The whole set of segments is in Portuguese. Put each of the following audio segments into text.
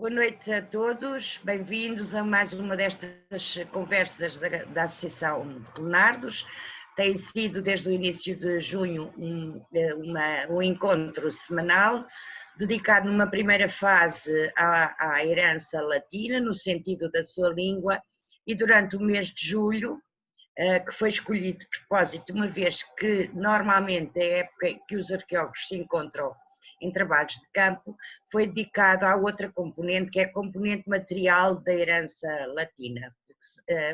Boa noite a todos, bem-vindos a mais uma destas conversas da Associação de Clenardos. Tem sido desde o início de junho um encontro semanal, dedicado numa primeira fase à herança latina, no sentido da sua língua, e durante o mês de julho, que foi escolhido de propósito, uma vez que normalmente é a época em que os arqueólogos se encontram em trabalhos de campo, foi dedicado à outra componente, que é a componente material da herança latina.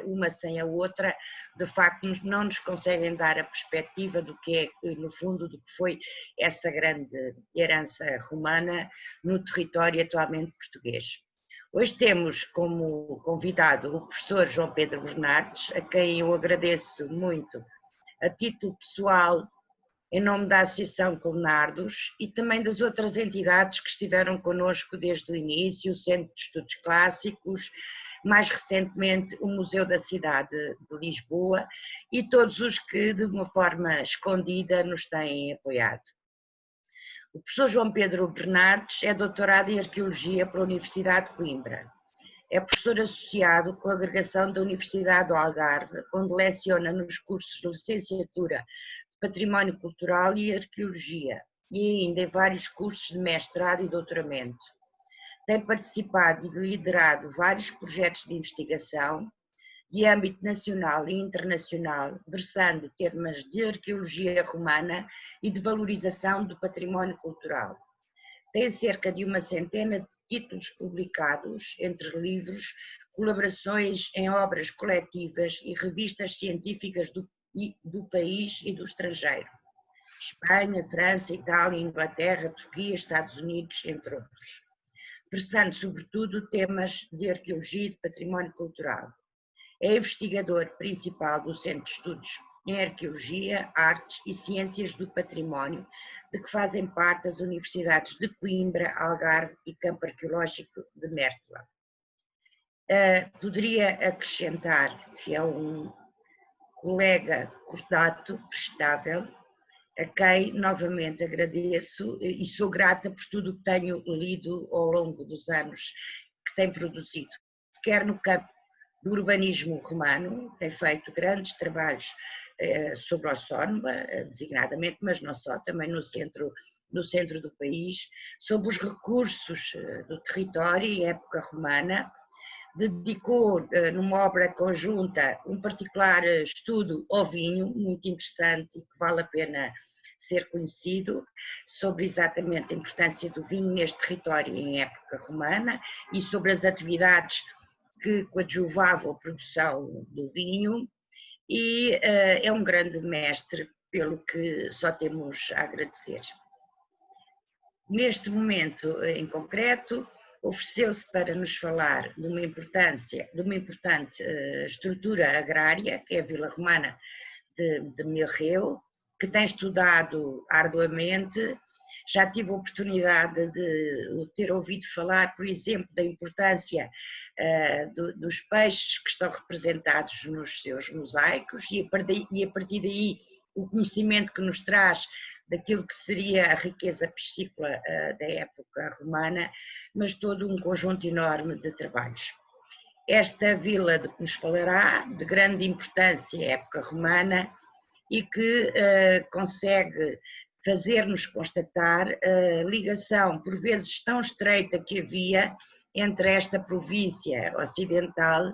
Uma sem a outra, de facto, não nos conseguem dar a perspectiva do que é, no fundo, do que foi essa grande herança romana no território atualmente português. Hoje temos como convidado o professor João Pedro Bernardes, a quem eu agradeço muito a título pessoal, em nome da Associação Clenardos e também das outras entidades que estiveram connosco desde o início, o Centro de Estudos Clássicos, mais recentemente o Museu da Cidade de Lisboa e todos os que de uma forma escondida nos têm apoiado. O professor João Pedro Bernardes é doutorado em Arqueologia pela Universidade de Coimbra. É professor associado com a agregação da Universidade do Algarve, onde leciona nos cursos de licenciatura Património Cultural e Arqueologia, e ainda em vários cursos de mestrado e doutoramento. Tem participado e liderado vários projetos de investigação de âmbito nacional e internacional, versando temas de arqueologia romana e de valorização do património cultural. Tem cerca de uma centena de títulos publicados, entre livros, colaborações em obras coletivas e revistas científicas do país e do estrangeiro. Espanha, França, Itália, Inglaterra, Turquia, Estados Unidos, entre outros. Versando sobretudo temas de arqueologia e de património cultural. É investigador principal do Centro de Estudos em Arqueologia, Artes e Ciências do Património, de que fazem parte as universidades de Coimbra, Algarve e Campo Arqueológico de Mértola. Poderia acrescentar que é um colega cordato, prestável, a quem novamente agradeço e sou grata por tudo o que tenho lido ao longo dos anos que tem produzido, quer no campo do urbanismo romano, tem feito grandes trabalhos sobre o Sónoma, designadamente, mas não só, também no centro do país, sobre os recursos do território e época romana. Dedicou numa obra conjunta um particular estudo ao vinho, muito interessante e que vale a pena ser conhecido, sobre exatamente a importância do vinho neste território em época romana e sobre as atividades que coadjuvavam a produção do vinho, e é um grande mestre, pelo que só temos a agradecer. Neste momento em concreto, ofereceu-se para nos falar de uma importante estrutura agrária, que é a Vila Romana de Milreu, que tem estudado arduamente. Já tive a oportunidade de ter ouvido falar, por exemplo, da importância dos peixes que estão representados nos seus mosaicos e a partir daí o conhecimento que nos traz daquilo que seria a riqueza piscícola da época romana, mas todo um conjunto enorme de trabalhos. Esta vila de que nos falará, de grande importância à época romana e que consegue fazer-nos constatar a ligação, por vezes tão estreita, que havia entre esta província ocidental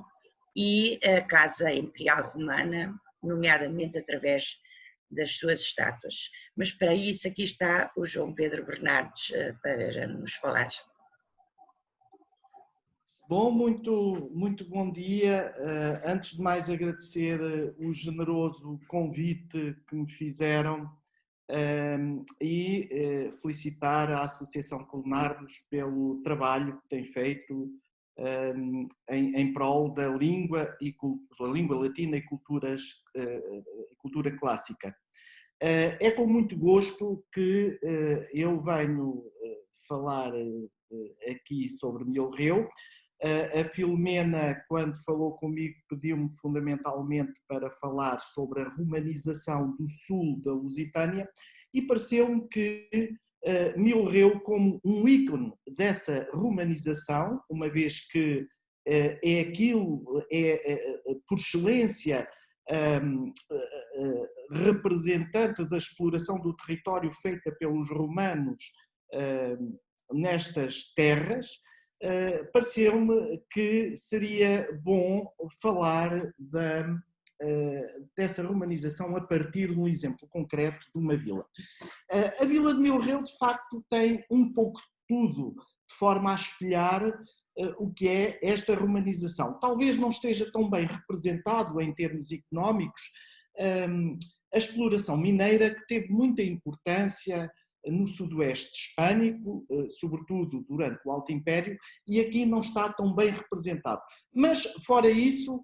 e a Casa Imperial Romana, nomeadamente através das suas estátuas. Mas para isso aqui está o João Pedro Bernardes para nos falar. Bom, muito bom dia. Antes de mais agradecer o generoso convite que me fizeram e felicitar a Associação Clenardos pelo trabalho que tem feito em prol da língua latina e cultura clássica. É com muito gosto que eu venho falar aqui sobre Milreu. A Filomena, quando falou comigo, pediu-me fundamentalmente para falar sobre a romanização do sul da Lusitânia e pareceu-me que Milreu como um ícone dessa romanização, uma vez que é aquilo, por excelência, representante da exploração do território feita pelos romanos nestas terras. Pareceu-me que seria bom falar dessa romanização a partir de um exemplo concreto de uma vila. A vila de Milreu, de facto, tem um pouco de tudo, de forma a espelhar o que é esta romanização. Talvez não esteja tão bem representado em termos económicos a exploração mineira, que teve muita importância no sudoeste hispânico, sobretudo durante o Alto Império, e aqui não está tão bem representado. Mas, fora isso,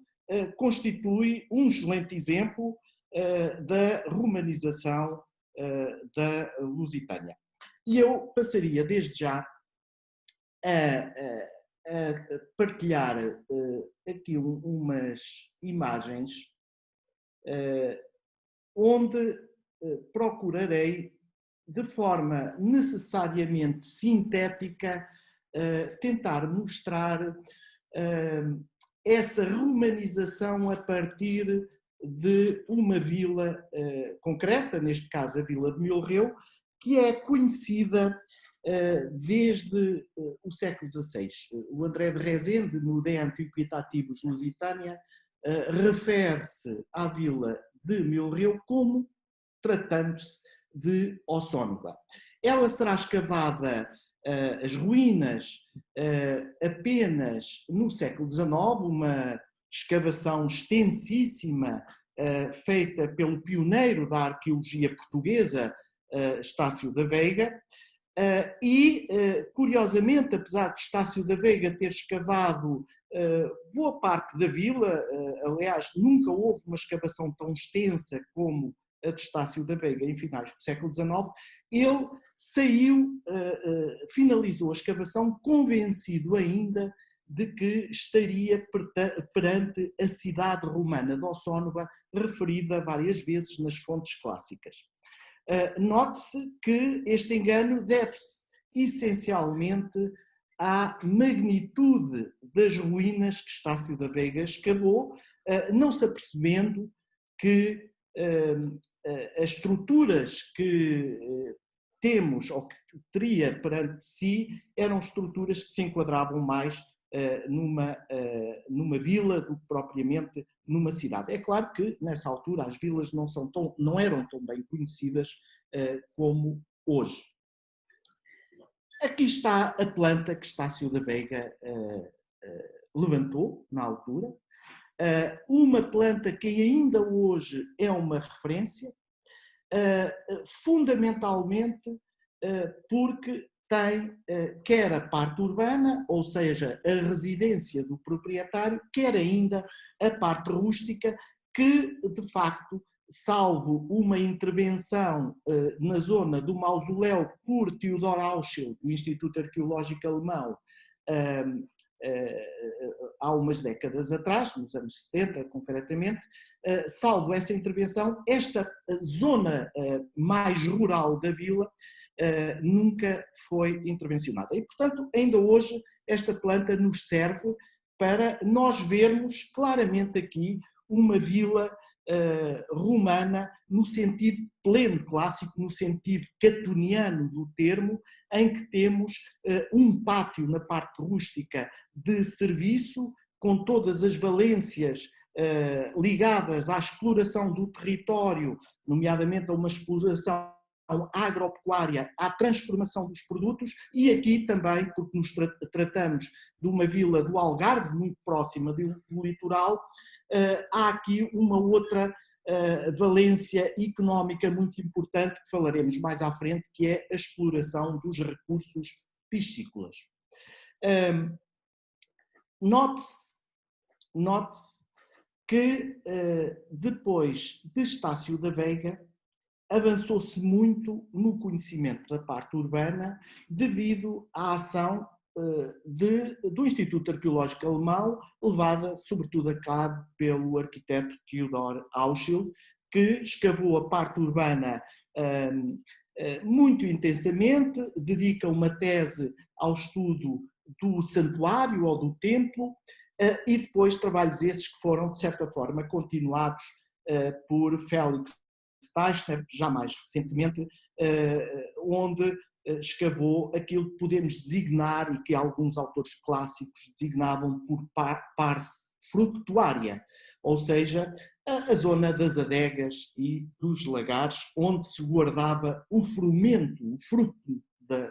constitui um excelente exemplo da romanização da Lusitânia. E eu passaria desde já a partilhar aqui umas imagens onde procurarei, de forma necessariamente sintética, tentar mostrar essa romanização a partir de uma vila concreta, neste caso a Vila de Milreu, que é conhecida desde o século XVI. O André de Rezende, no De Antiquitatis Lusitania, refere-se à Vila de Milreu como tratando-se de Ossónova. Ela será escavada, as ruínas, apenas no século XIX, uma escavação extensíssima feita pelo pioneiro da arqueologia portuguesa, Estácio da Veiga, e, curiosamente, apesar de Estácio da Veiga ter escavado boa parte da vila, aliás, nunca houve uma escavação tão extensa como a de Estácio da Veiga em finais do século XIX, ele finalizou a escavação convencido ainda de que estaria perante a cidade romana de Ossónova, referida várias vezes nas fontes clássicas. Note-se que este engano deve-se essencialmente à magnitude das ruínas que Estácio da Veiga escavou, não se apercebendo que as estruturas que temos, ou que teria perante si, eram estruturas que se enquadravam mais numa vila do que propriamente numa cidade. É claro que, nessa altura, as vilas não eram tão bem conhecidas como hoje. Aqui está a planta que Estácio da Veiga levantou, na altura, uma planta que ainda hoje é uma referência, fundamentalmente porque tem quer a parte urbana, ou seja, a residência do proprietário, quer ainda a parte rústica, que de facto, salvo uma intervenção na zona do mausoléu por Theodor Auschel, do Instituto Arqueológico Alemão, há umas décadas atrás, nos anos 70 concretamente, salvo essa intervenção, esta zona mais rural da vila nunca foi intervencionada. E, portanto, ainda hoje esta planta nos serve para nós vermos claramente aqui uma vila romana no sentido pleno clássico, no sentido catoniano do termo, em que temos um pátio na parte rústica de serviço, com todas as valências ligadas à exploração do território, nomeadamente a uma exploração agropecuária, à transformação dos produtos, e aqui também, porque nos tratamos de uma vila do Algarve, muito próxima do litoral, há aqui uma outra valência económica muito importante, que falaremos mais à frente, que é a exploração dos recursos piscícolas. Note-se que depois de Estácio da Veiga, avançou-se muito no conhecimento da parte urbana devido à ação do Instituto Arqueológico Alemão, levada sobretudo a cabo pelo arquiteto Theodor Auschel, que escavou a parte urbana muito intensamente, dedica uma tese ao estudo do santuário ou do templo, e depois trabalhos esses que foram, de certa forma, continuados por Félix Teichner, já mais recentemente, onde escavou aquilo que podemos designar e que alguns autores clássicos designavam por pars fructuária, ou seja, a zona das adegas e dos lagares, onde se guardava o fermento, o fruto da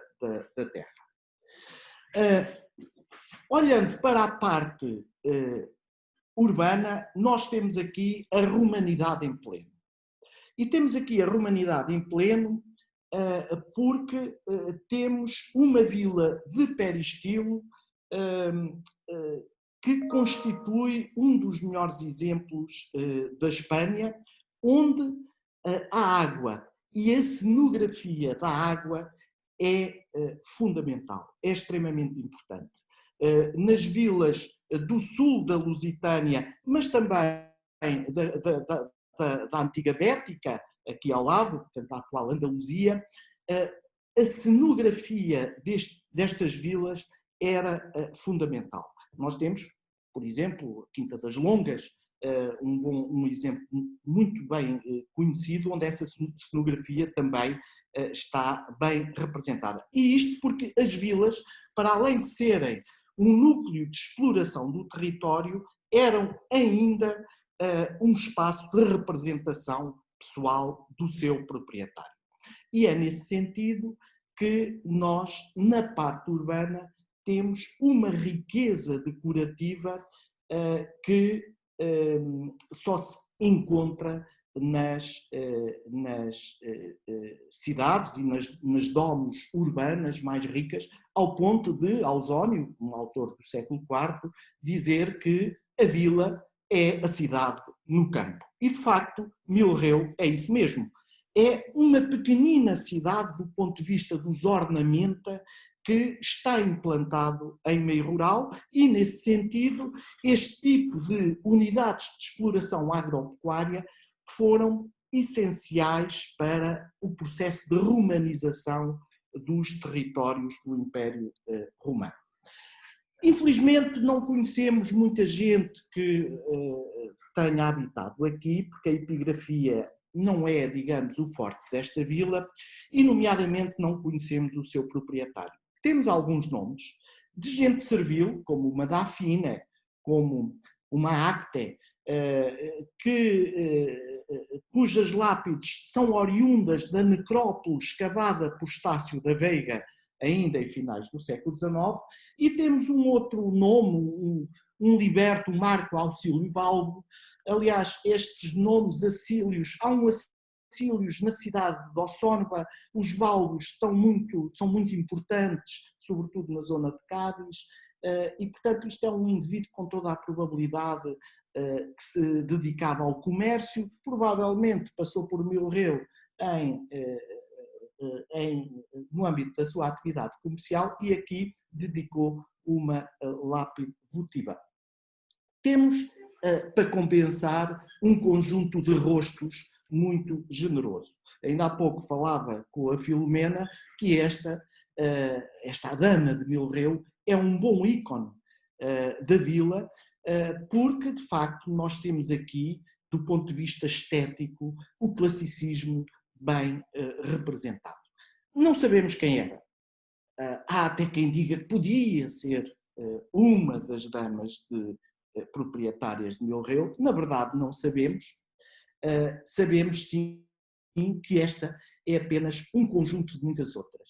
terra. Olhando para a parte urbana, nós temos aqui a romanidade em pleno. E temos aqui a romanidade em pleno porque temos uma vila de peristilo que constitui um dos melhores exemplos da Espanha, onde a água e a cenografia da água é fundamental, é extremamente importante. Nas vilas do sul da Lusitânia, mas também da antiga Bética, aqui ao lado, portanto, a atual Andaluzia, a cenografia destas vilas era fundamental. Nós temos, por exemplo, a Quinta das Longas, um exemplo muito bem conhecido, onde essa cenografia também está bem representada. E isto porque as vilas, para além de serem um núcleo de exploração do território, eram ainda um espaço de representação pessoal do seu proprietário. E é nesse sentido que nós, na parte urbana, temos uma riqueza decorativa que só se encontra nas cidades e nas domos urbanas mais ricas, ao ponto de Ausónio, um autor do século IV, dizer que a vila é a cidade no campo. E, de facto, Milreu é isso mesmo. É uma pequenina cidade do ponto de vista dos ornamenta que está implantado em meio rural e, nesse sentido, este tipo de unidades de exploração agropecuária foram essenciais para o processo de romanização dos territórios do Império Romano. Infelizmente não conhecemos muita gente que tenha habitado aqui, porque a epigrafia não é, digamos, o forte desta vila e, nomeadamente, não conhecemos o seu proprietário. Temos alguns nomes de gente servil, como uma Dafina, como uma Acte, cujas lápides são oriundas da necrópole escavada por Estácio da Veiga, ainda em finais do século XIX, e temos um outro nome, um liberto, Marco Auxílio Balbo. Aliás, estes nomes acílios, há um acílios na cidade de Ossónova, os balbos são muito importantes, sobretudo na zona de Cádiz, e portanto isto é um indivíduo com toda a probabilidade que se dedicava ao comércio, provavelmente passou por Milreu no âmbito da sua atividade comercial e aqui dedicou uma lápide votiva. Temos, para compensar, um conjunto de rostos muito generoso. Ainda há pouco falava com a Filomena que esta dama de Milreu é um bom ícone da vila, porque de facto nós temos aqui, do ponto de vista estético, o classicismo bem representado. Não sabemos quem era. Há até quem diga que podia ser uma das damas proprietárias de Milreu. Na verdade não sabemos. Sabemos sim que esta é apenas um conjunto de muitas outras.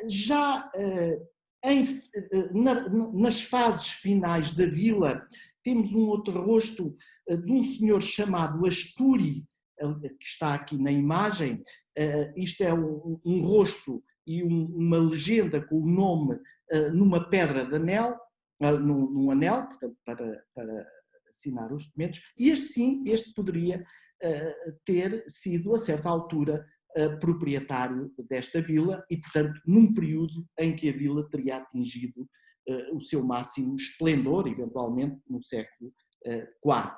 Já nas fases finais da vila temos um outro rosto de um senhor chamado Asturi, que está aqui na imagem. Isto é um rosto e uma legenda com o nome numa pedra de anel, num anel, portanto, para assinar os documentos, e este poderia ter sido, a certa altura, proprietário desta vila e, portanto, num período em que a vila teria atingido o seu máximo esplendor, eventualmente no século IV.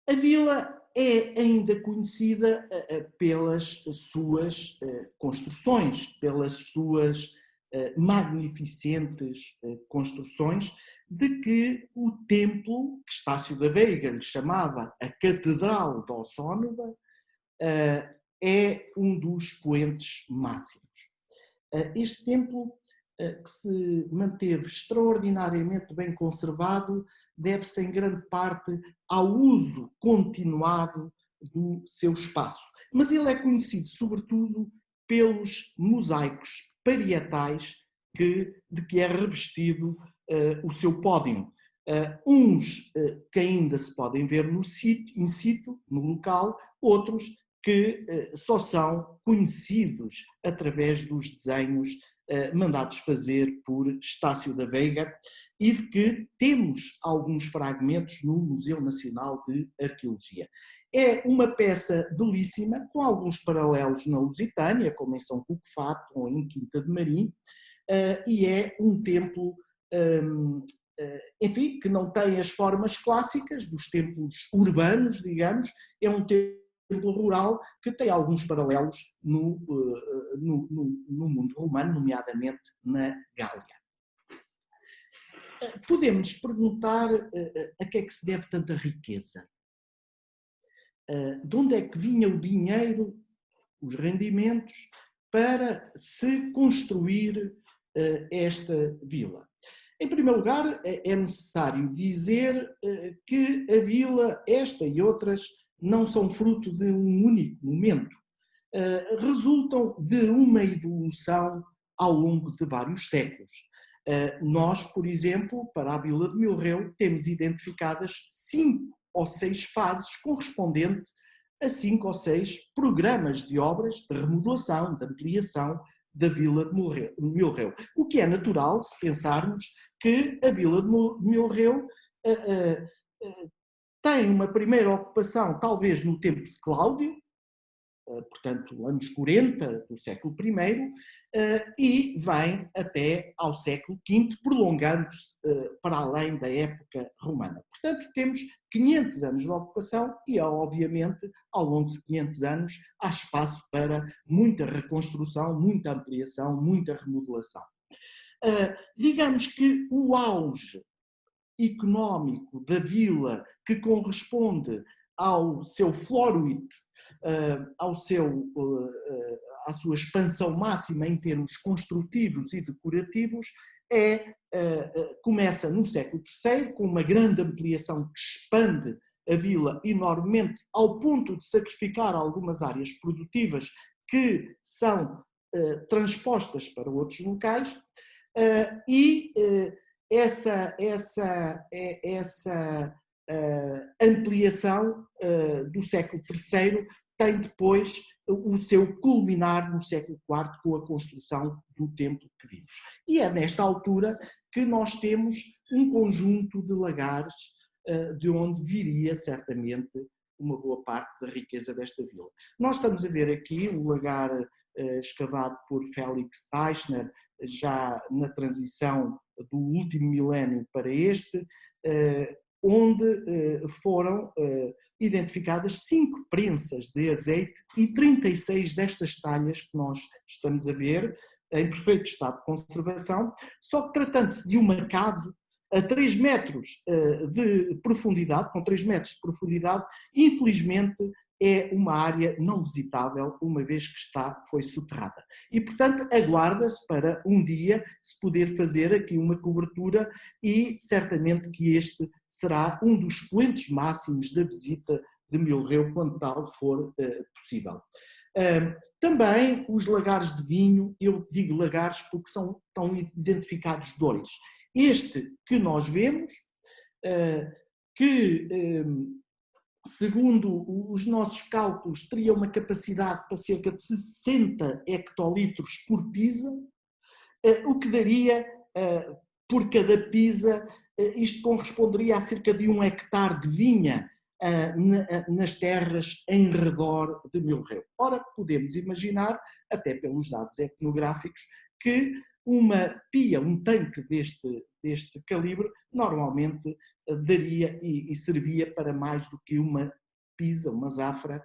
A vila é ainda conhecida pelas suas construções, pelas suas magnificentes construções, de que o templo que Estácio da Veiga lhe chamava a Catedral de Ossónova é um dos expoentes máximos. Este templo, que se manteve extraordinariamente bem conservado, deve-se em grande parte ao uso continuado do seu espaço. Mas ele é conhecido sobretudo pelos mosaicos parietais de que é revestido o seu pódio. Uns que ainda se podem ver no sítio, in situ, no local, outros que só são conhecidos através dos desenhos mandados fazer por Estácio da Veiga e de que temos alguns fragmentos no Museu Nacional de Arqueologia. É uma peça belíssima, com alguns paralelos na Lusitânia, como em São Cucofato ou em Quinta de Marim, e é um templo, enfim, que não tem as formas clássicas dos templos urbanos, digamos, é um templo rural que tem alguns paralelos no mundo romano, nomeadamente na Gália. Podemos perguntar a que é que se deve tanta riqueza? De onde é que vinha o dinheiro, os rendimentos, para se construir esta vila? Em primeiro lugar, é necessário dizer que a vila, esta e outras, não são fruto de um único momento. Resultam de uma evolução ao longo de vários séculos. Nós, por exemplo, para a Vila de Milreu, temos identificadas 5 ou 6 fases correspondentes a 5 ou 6 programas de obras de remodelação, de ampliação da Vila de Milreu. O que é natural se pensarmos que a Vila de Milreu tem uma primeira ocupação, talvez no tempo de Cláudio, portanto, anos 40 do século I, e vem até ao século V, prolongando-se para além da época romana. Portanto, temos 500 anos de ocupação e, obviamente, ao longo de 500 anos, há espaço para muita reconstrução, muita ampliação, muita remodelação. Digamos que o auge económico da vila, que corresponde ao seu floruit, à sua expansão máxima em termos construtivos e decorativos, começa no século III, com uma grande ampliação que expande a vila enormemente, ao ponto de sacrificar algumas áreas produtivas que são transpostas para outros locais, e essa ampliação do século III tem depois o seu culminar no século IV com a construção do templo que vimos. E é nesta altura que nós temos um conjunto de lagares de onde viria certamente uma boa parte da riqueza desta vila. Nós estamos a ver aqui o lagar escavado por Félix Teichner, já na transição do último milénio para este, onde foram identificadas 5 prensas de azeite e 36 destas talhas que nós estamos a ver, em perfeito estado de conservação, só que tratando-se de uma cave a 3 metros de profundidade, com 3 metros de profundidade, infelizmente é uma área não visitável, uma vez que foi soterrada. E, portanto, aguarda-se para um dia se poder fazer aqui uma cobertura e certamente que este será um dos expoentes máximos da visita de Milreu, quando tal for possível. Também os lagares de vinho, eu digo lagares porque estão identificados 2. Este que nós vemos, segundo os nossos cálculos, teria uma capacidade para cerca de 60 hectolitros por pisa, o que daria, por cada pisa, isto corresponderia a cerca de 1 hectare de vinha nas terras em redor de Milreu. Ora, podemos imaginar, até pelos dados etnográficos, que uma pia, um tanque deste calibre, normalmente daria e servia para mais do que uma pisa, uma zafra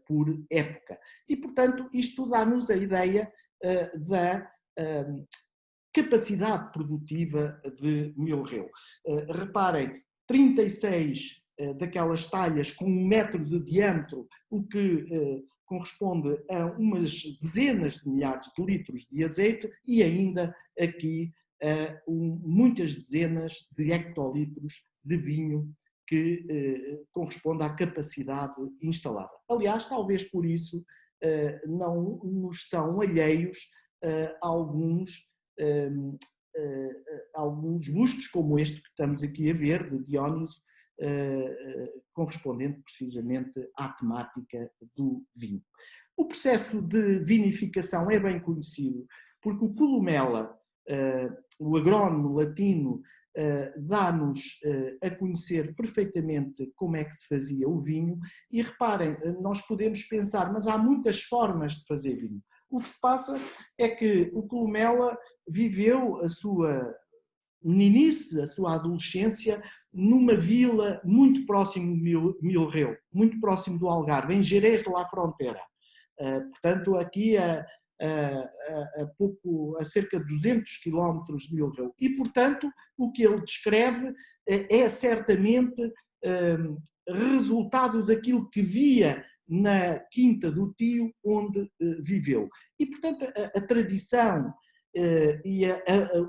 por época. E, portanto, isto dá-nos a ideia da capacidade produtiva de Milreu. Reparem, 36 daquelas talhas com 1 metro de diâmetro, o que corresponde a umas dezenas de milhares de litros de azeite e ainda aqui muitas dezenas de hectolitros de vinho que corresponde à capacidade instalada. Aliás, talvez por isso não nos são alheios alguns bustos como este que estamos aqui a ver, de Dióniso, correspondente precisamente à temática do vinho. O processo de vinificação é bem conhecido, porque o Columela, o agrónomo latino, dá-nos a conhecer perfeitamente como é que se fazia o vinho, e reparem, nós podemos pensar, mas há muitas formas de fazer vinho. O que se passa é que o Columela viveu a sua meninice, a sua adolescência, numa vila muito próximo de Milreu, muito próximo do Algarve, em Jerez de la Frontera. Portanto, aqui a cerca de 200 quilómetros de Milreu. E, portanto, o que ele descreve é certamente resultado daquilo que via na quinta do tio onde viveu. E, portanto, a tradição e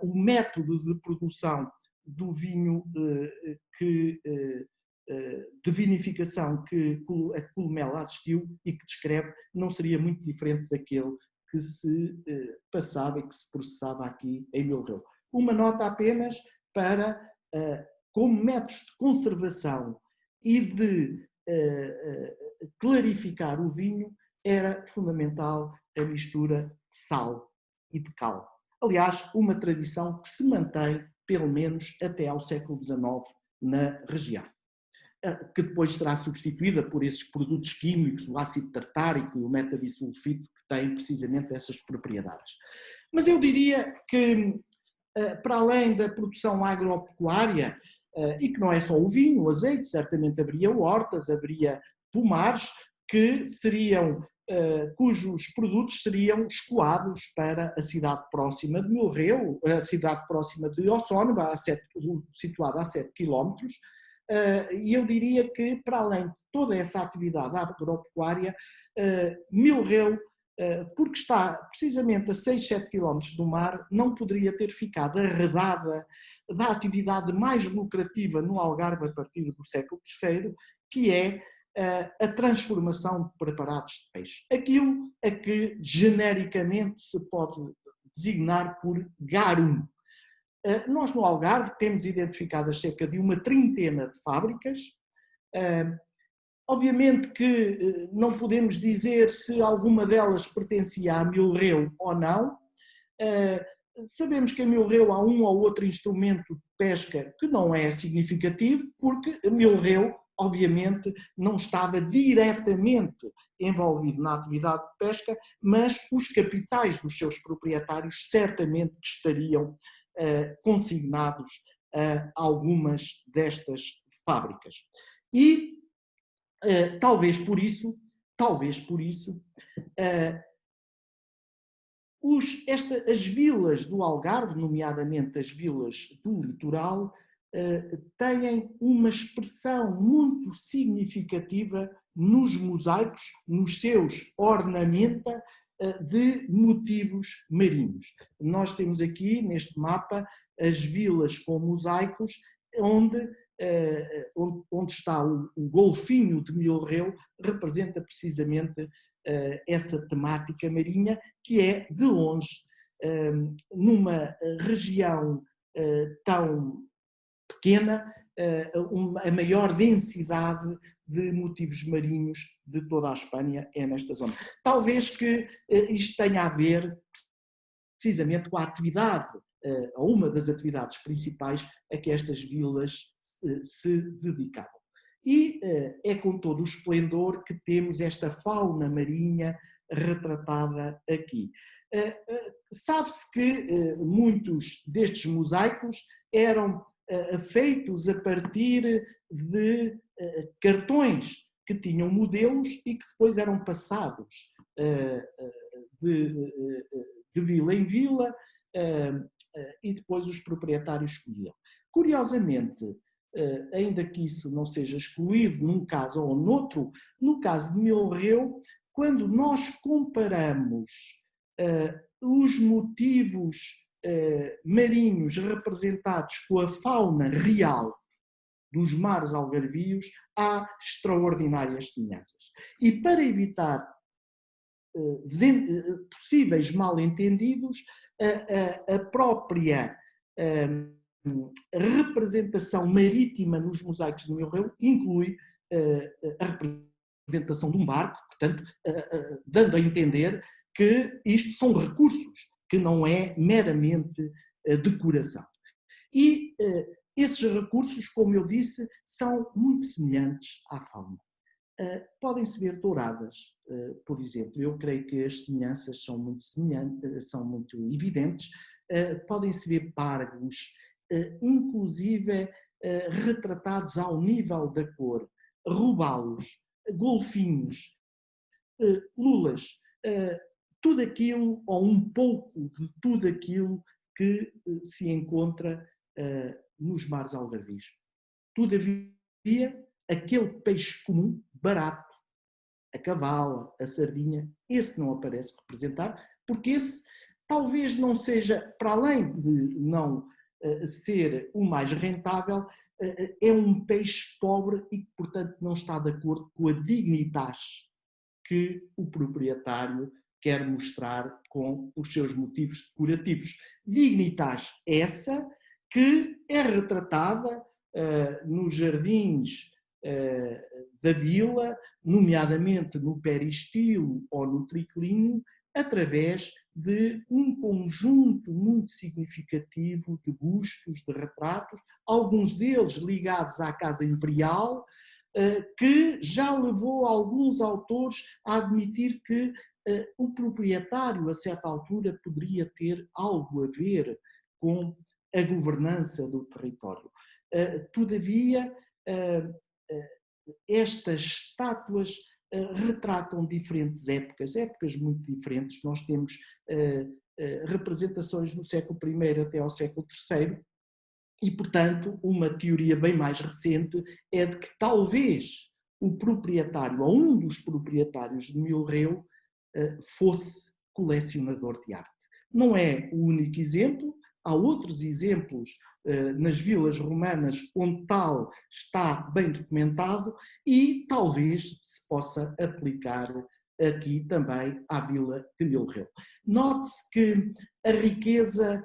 o método de produção do vinho de vinificação que a Columela assistiu e que descreve não seria muito diferente daquele que se passava e que se processava aqui em Milreu. Uma nota apenas para, como métodos de conservação e de clarificar o vinho, era fundamental a mistura de sal e de cal. Aliás, uma tradição que se mantém pelo menos até ao século XIX na região, que depois será substituída por esses produtos químicos, o ácido tartárico e o metabisulfito, que têm precisamente essas propriedades. Mas eu diria que, para além da produção agropecuária, e que não é só o vinho, o azeite, certamente haveria hortas, haveria pomares, que seriam, cujos produtos seriam escoados para a cidade próxima de Milreu, a cidade próxima de Ossónova, situada a 7 quilómetros. E eu diria que, para além de toda essa atividade agropecuária, Milreu, porque está precisamente a 6, 7 quilómetros do mar, não poderia ter ficado arredada da atividade mais lucrativa no Algarve a partir do século III, que é a transformação de preparados de peixe. Aquilo a que genericamente se pode designar por garum. Nós no Algarve temos identificadas cerca de uma trintena de fábricas. Obviamente que não podemos dizer se alguma delas pertencia a Milreu ou não. Sabemos que em Milreu há um ou outro instrumento de pesca que não é significativo, porque Milreu, obviamente, não estava diretamente envolvido na atividade de pesca, mas os capitais dos seus proprietários certamente estariam consignados a algumas destas fábricas. E talvez por isso, as vilas do Algarve, nomeadamente as vilas do litoral, têm uma expressão muito significativa nos mosaicos, nos seus ornamenta de motivos marinhos. Nós temos aqui neste mapa as vilas com mosaicos, onde está o golfinho de Milreu, representa precisamente essa temática marinha, que é, de longe, numa região tão pequena, a maior densidade de motivos marinhos de toda a Espanha é nesta zona. Talvez que isto tenha a ver precisamente com a atividade, ou uma das atividades principais a que estas vilas se dedicavam. E é com todo o esplendor que temos esta fauna marinha retratada aqui. Sabe-se que muitos destes mosaicos eram feitos a partir de cartões que tinham modelos e que depois eram passados de vila em vila e depois os proprietários escolhiam. Curiosamente, ainda que isso não seja excluído num caso ou noutro, no caso de Milreu, quando nós comparamos os motivos marinhos representados com a fauna real dos mares algarvios, há extraordinárias semelhanças. E para evitar possíveis mal-entendidos, a própria representação marítima nos mosaicos de Milreu inclui a representação de um barco, portanto, dando a entender que isto são recursos, que não é meramente decoração. E esses recursos, como eu disse, são muito semelhantes à fauna. Podem-se ver douradas, por exemplo. Eu creio que as semelhanças são muito semelhantes, são muito evidentes. Podem-se ver pargos, inclusive retratados ao nível da cor, robalos, golfinhos, lulas, tudo aquilo, ou um pouco de tudo aquilo que se encontra nos mares algarvios. Todavia, aquele peixe comum, barato, a cavala, a sardinha, esse não aparece representado, porque esse talvez não seja, para além de não ser o mais rentável, é um peixe pobre e que, portanto, não está de acordo com a dignitas que o proprietário quer mostrar com os seus motivos decorativos. Dignitas essa que é retratada nos jardins da vila, nomeadamente no peristilo ou no triclínio, através de um conjunto muito significativo de bustos, de retratos, alguns deles ligados à Casa Imperial, que já levou alguns autores a admitir que o proprietário, a certa altura, poderia ter algo a ver com a governança do território. Todavia, estas estátuas retratam diferentes épocas muito diferentes. Nós temos representações do século I até ao século III e, portanto, uma teoria bem mais recente é de que talvez o proprietário, ou um dos proprietários de Milreu, fosse colecionador de arte. Não é o único exemplo, há outros exemplos nas vilas romanas onde tal está bem documentado e talvez se possa aplicar aqui também à vila de Milreu. Note-se que a riqueza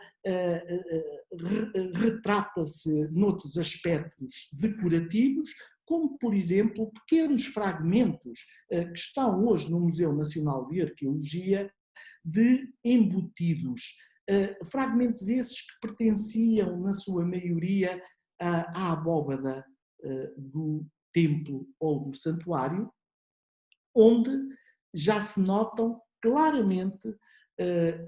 retrata-se noutros aspectos decorativos, como, por exemplo, pequenos fragmentos que estão hoje no Museu Nacional de Arqueologia de embutidos. Fragmentos esses que pertenciam, na sua maioria, à abóbada do templo ou do santuário, onde já se notam claramente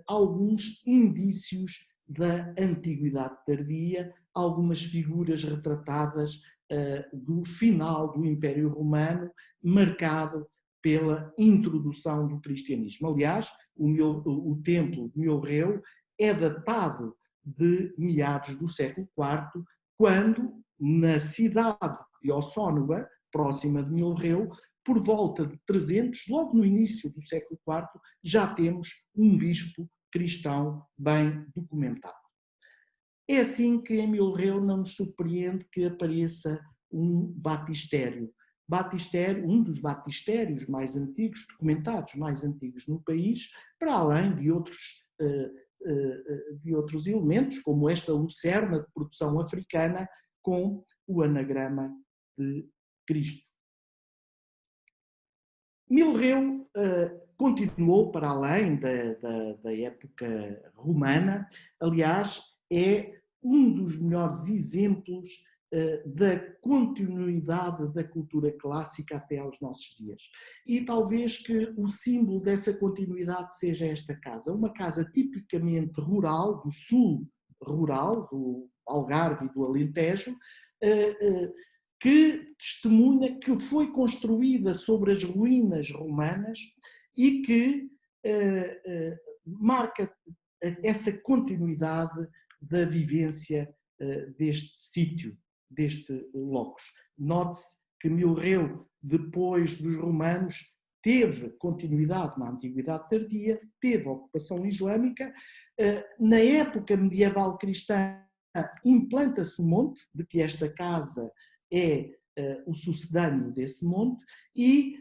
alguns indícios da antiguidade tardia, algumas figuras retratadas do final do Império Romano, marcado pela introdução do cristianismo. Aliás, o templo de Milreu é datado de meados do século IV, quando, na cidade de Ossónua, próxima de Milreu, por volta de 300, logo no início do século IV, já temos um bispo cristão bem documentado. É assim que em Milreu não nos surpreende que apareça um batistério. Batistério, um dos batistérios mais antigos, documentados mais antigos no país, para além de outros elementos, como esta lucerna de produção africana com o anagrama de Cristo. Milreu continuou para além da época romana, aliás, é um dos melhores exemplos da continuidade da cultura clássica até aos nossos dias. E talvez que o símbolo dessa continuidade seja esta casa, uma casa tipicamente rural, do sul rural, do Algarve e do Alentejo, que testemunha que foi construída sobre as ruínas romanas e que marca essa continuidade da vivência deste sítio, deste locus. Note-se que Milreu, depois dos romanos, teve continuidade na Antiguidade Tardia, teve ocupação islâmica. Na época medieval cristã, implanta-se um monte, de que esta casa é o sucedâneo desse monte, e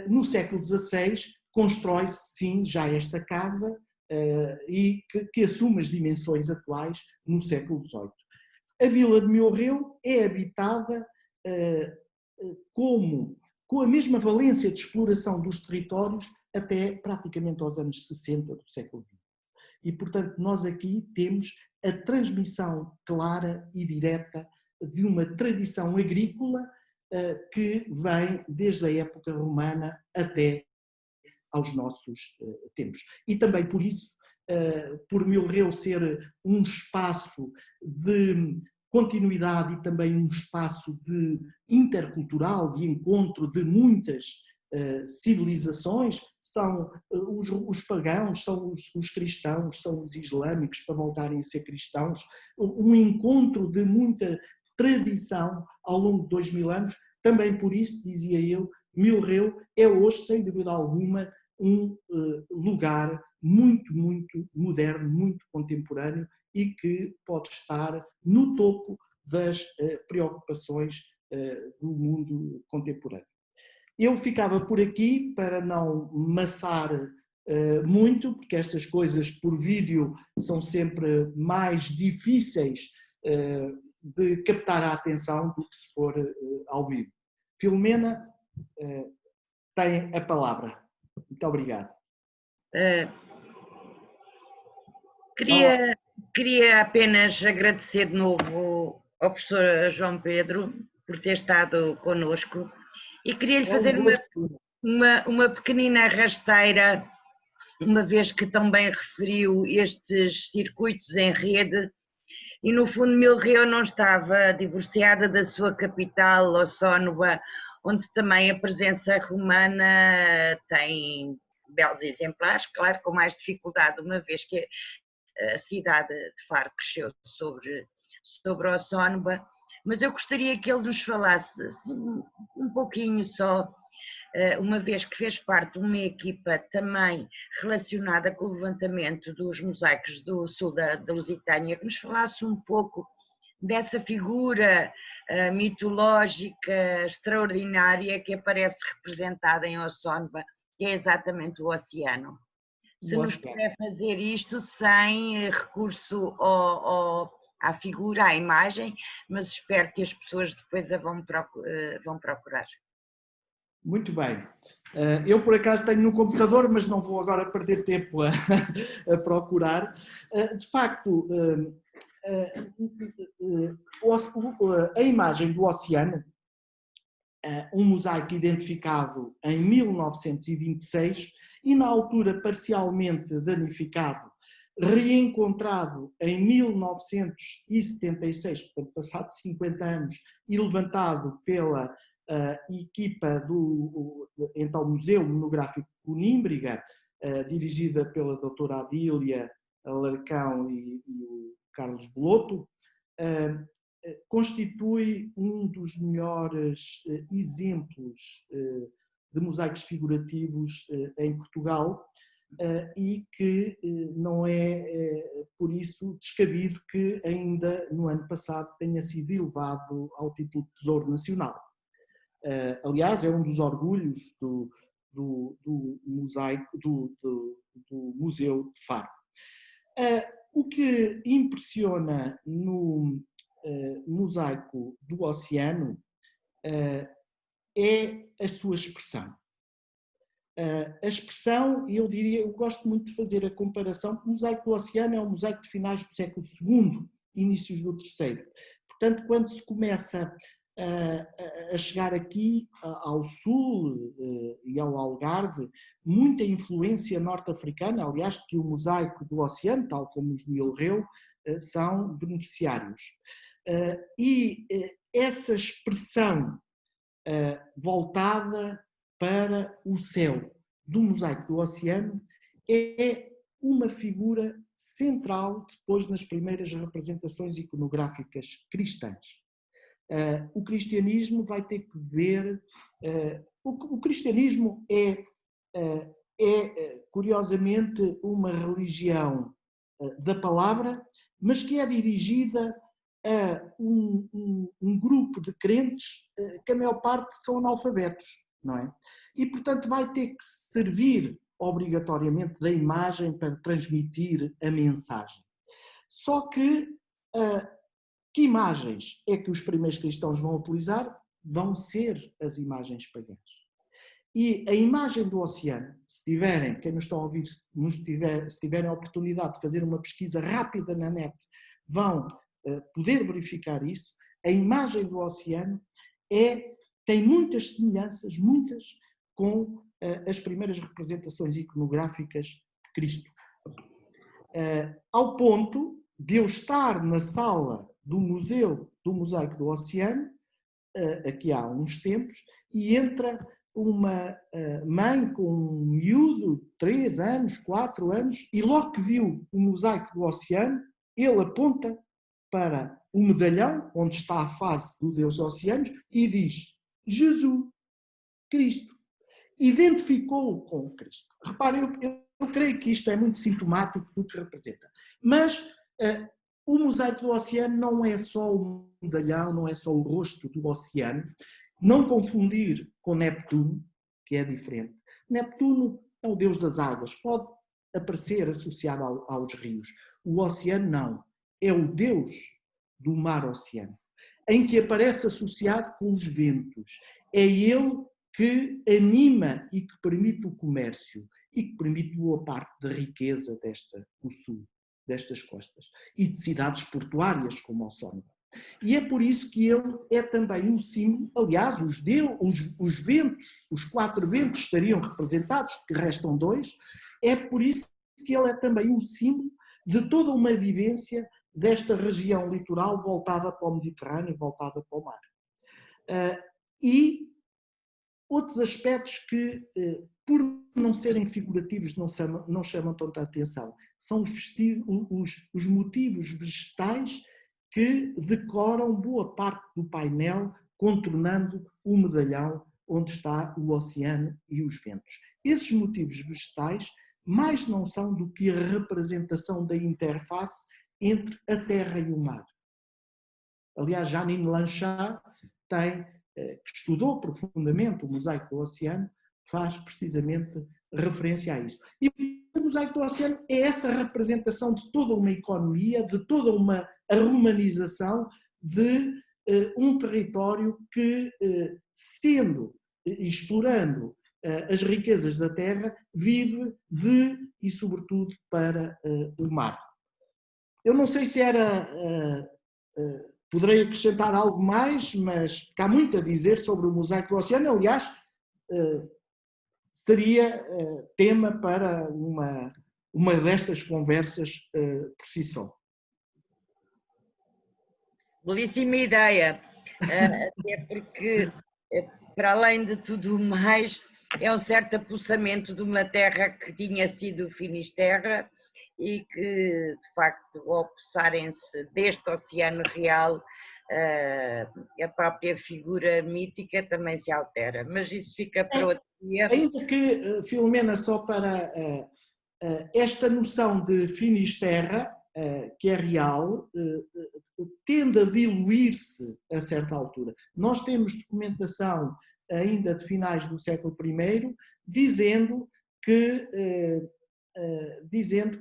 no século XVI constrói-se, sim, já esta casa, e que assume as dimensões atuais no século XVIII. A Vila de Milreu é habitada com a mesma valência de exploração dos territórios até praticamente aos anos 60 do século XX. E, portanto, nós aqui temos a transmissão clara e direta de uma tradição agrícola que vem desde a época romana até aos nossos tempos. E também por isso, por Milreu ser um espaço de continuidade e também um espaço de intercultural, de encontro de muitas civilizações, são os pagãos, são os cristãos, são os islâmicos, para voltarem a ser cristãos, um encontro de muita tradição ao longo de 2000 anos. Também por isso, dizia eu, Milreu é hoje, sem dúvida alguma, um lugar muito, muito moderno, muito contemporâneo e que pode estar no topo das preocupações do mundo contemporâneo. Eu ficava por aqui para não maçar muito, porque estas coisas por vídeo são sempre mais difíceis de captar a atenção do que se for ao vivo. Filomena tem a palavra. Muito obrigado. Queria apenas agradecer de novo ao professor João Pedro por ter estado connosco e queria-lhe fazer uma pequenina rasteira, uma vez que também referiu estes circuitos em rede e no fundo Milreu não estava divorciada da sua capital, Ossónova, onde também a presença romana tem belos exemplares, claro, com mais dificuldade, uma vez que a cidade de Faro cresceu sobre Ossónova, mas eu gostaria que ele nos falasse um pouquinho só, uma vez que fez parte de uma equipa também relacionada com o levantamento dos mosaicos do sul da Lusitânia, que nos falasse um pouco dessa figura mitológica extraordinária que aparece representada em Ossónova, que é exatamente o oceano. Se nos puder fazer isto sem recurso à figura, à imagem, mas espero que as pessoas depois a vão procurar. Muito bem. Eu, por acaso, tenho no computador, mas não vou agora perder tempo a procurar. De facto, a imagem do oceano, um mosaico identificado em 1926 e, na altura, parcialmente danificado, reencontrado em 1976, portanto, passado 50 anos, e levantado pela equipa do então Museu Monográfico Conímbriga, dirigida pela doutora Adília Alarcão e o Carlos Beloto, constitui um dos melhores exemplos de mosaicos figurativos em Portugal e que não é por isso descabido que ainda no ano passado tenha sido elevado ao título de Tesouro Nacional. Aliás, é um dos orgulhos do mosaico do Museu de Faro. O que impressiona no mosaico do oceano é a sua expressão. A expressão, eu diria, eu gosto muito de fazer a comparação, o mosaico do oceano é um mosaico de finais do século II, inícios do III, Portanto, quando se começa a chegar aqui ao sul e ao Algarve, muita influência norte-africana, aliás, que o mosaico do oceano, tal como os do Ilhéu, são beneficiários. E essa expressão voltada para o céu do mosaico do oceano é uma figura central depois nas primeiras representações iconográficas cristãs. O cristianismo vai ter que ver... O cristianismo é curiosamente uma religião da palavra, mas que é dirigida a um grupo de crentes que a maior parte são analfabetos, não é? E, portanto, vai ter que servir obrigatoriamente da imagem para transmitir a mensagem. Só que imagens é que os primeiros cristãos vão utilizar? Vão ser as imagens pagãs. E a imagem do oceano, se tiverem, quem nos está a ouvir, se tiverem a oportunidade de fazer uma pesquisa rápida na net, vão poder verificar isso. A imagem do oceano tem muitas semelhanças, muitas, com as primeiras representações iconográficas de Cristo. Ao ponto de eu estar na sala do Museu do Mosaico do Oceano, aqui há uns tempos, e entra uma mãe com um miúdo de 3 anos, 4 anos, e logo que viu o mosaico do oceano, ele aponta para o medalhão, onde está a face do Deus Oceanos, e diz: Jesus, Cristo. Identificou-o com Cristo. Reparem, eu creio que isto é muito sintomático do que representa. Mas o mosaico do oceano não é só o medalhão, não é só o rosto do oceano. Não confundir com Neptuno, que é diferente. Neptuno é o deus das águas, pode aparecer associado aos rios. O oceano não, é o deus do mar-oceano, em que aparece associado com os ventos. É ele que anima e que permite o comércio e que permite boa parte da riqueza do sul, destas costas, e de cidades portuárias como Ossóniga. E é por isso que ele é também um símbolo, aliás, os ventos, os 4 ventos estariam representados, que restam 2, é por isso que ele é também um símbolo de toda uma vivência desta região litoral voltada para o Mediterrâneo, voltada para o mar. E outros aspectos que, por não serem figurativos, não chamam tanta atenção, são os motivos vegetais que decoram boa parte do painel, contornando o medalhão onde está o oceano e os ventos. Esses motivos vegetais mais não são do que a representação da interface entre a terra e o mar. Aliás, Janine Lanchard que estudou profundamente o mosaico do oceano, faz precisamente referência a isso. E o mosaico do oceano é essa representação de toda uma economia, de toda uma romanização de um território que, explorando as riquezas da terra, vive de e sobretudo para o mar. Eu não sei se poderei acrescentar algo mais, mas há muito a dizer sobre o mosaico do oceano. Aliás, seria tema para uma destas conversas por si só. Belíssima ideia, até porque, para além de tudo mais, é um certo apossamento de uma terra que tinha sido Finisterra e que, de facto, ao apossarem-se deste oceano real, a própria figura mítica também se altera, mas isso fica para outro dia. Ainda que, Filomena, só para esta noção de Finisterra, que é real, tende a diluir-se a certa altura. Nós temos documentação ainda de finais do século I dizendo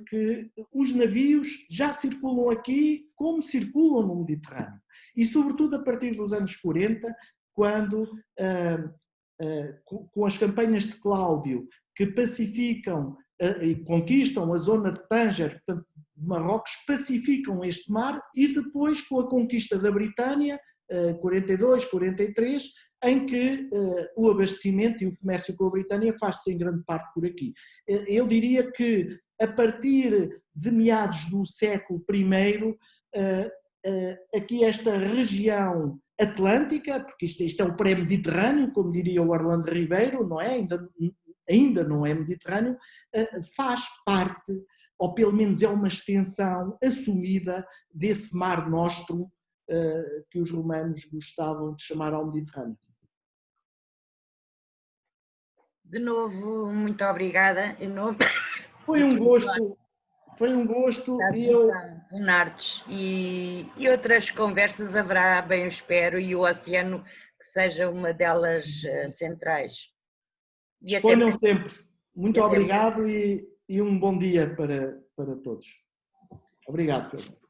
que os navios já circulam aqui como circulam no Mediterrâneo. E sobretudo a partir dos anos 40, quando, com as campanhas de Cláudio, que pacificam e conquistam a zona de Tânger, portanto, de Marrocos pacificam este mar e depois com a conquista da Britânia, 42, 43, em que o abastecimento e o comércio com a Britânia faz-se em grande parte por aqui. Eu diria que a partir de meados do século I, aqui esta região atlântica, porque isto é o pré-mediterrâneo, como diria o Orlando Ribeiro, não é? Ainda não é mediterrâneo, faz parte, ou pelo menos é uma extensão assumida desse Mar Nostrum que os romanos gostavam de chamar ao Mediterrâneo. De novo, muito obrigada. Foi um gosto e eu... Leonardo, e outras conversas haverá, bem eu espero, e o oceano que seja uma delas centrais. Disponham sempre. Muito obrigado e um bom dia para todos. Obrigado, Pedro.